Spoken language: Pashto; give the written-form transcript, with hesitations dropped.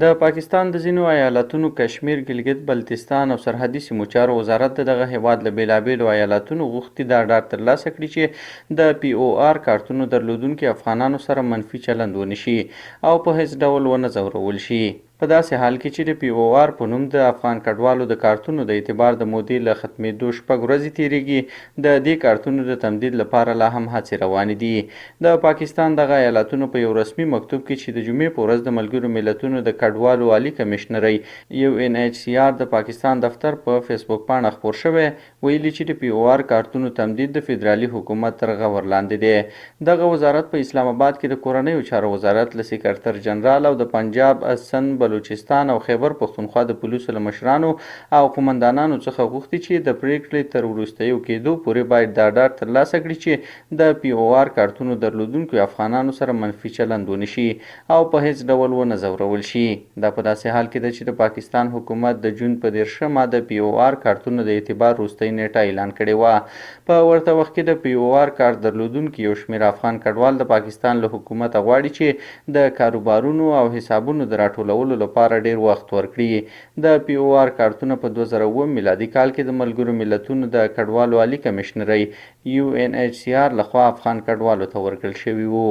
د پاکستان د ځینو ایالتونو کشمیر، ګلګت بلتستان او سرحدي سیمو چارو وزارت د دغه هیواد له بېلابېلو ایالتونو غوښتي دا ډاډ ترلاسه کړي چې د پی او آر کارتونو درلودونکي افغانانو سره منفي چلند ونه شي او په هیڅ ډول ونه ځورول شي. په داسې حال کې چې د پی او آر په نوم د افغان کډوالو د کارتونو د اعتبار د مودې له ختمېدو 6 ورځې تېرېږي، د دې کارتونو د تمدید لپاره لا هم هڅې روانې دي. د پاکستان دغه ایالتونو په یو رسمي مکتوب کې چې د جمعې په ورځ د ملګرو ملتونو د کډوالو عالي کمشنرۍ UNHCR د پاکستان دفتر په فیسبوک پاڼه خپور شوی، ویلي چې د پی او آر کارتونو تمدید د فدرالي حکومت تر غور لاندې دی. دغه وزارت په اسلام آباد کې د کورنیو چارو وزارت له سکرتر جنرال او د پنجاب، سند، بلوچستان او خیبر پښتونخوا د پولیسو له مشرانو او قومندانانو څخه غوښتي چې د پریکړې تر وروستیو کېدو پورې باید دا ډاډ ترلاسه کړي چې د پی او آر کارتونو درلودونکو افغانانو سره منفي چلند ونه شي او په هیڅ ډول ونه ځورول شي. دا په داسې حال کې ده چې د پاکستان حکومت د جون په 13 د پی او آر کارتونو د اعتبار وروستۍ نیټه اعلان کړې وه. په ورته وخت کې د پی او آر کارت درلودونکي یو شمېر افغان کډوال د پاکستان له حکومته غواړي چې د کاروبارونو او حسابونو د راټولولو لپاره ډیر وخت ورکړي. د پی او آر کارتونه په 2009 میلادي کال کې د ملګرو ملتونو د کډوالو عالي کمشنرۍ UNHCR لخوا افغان کډوالو ته ورکړل شوي وو.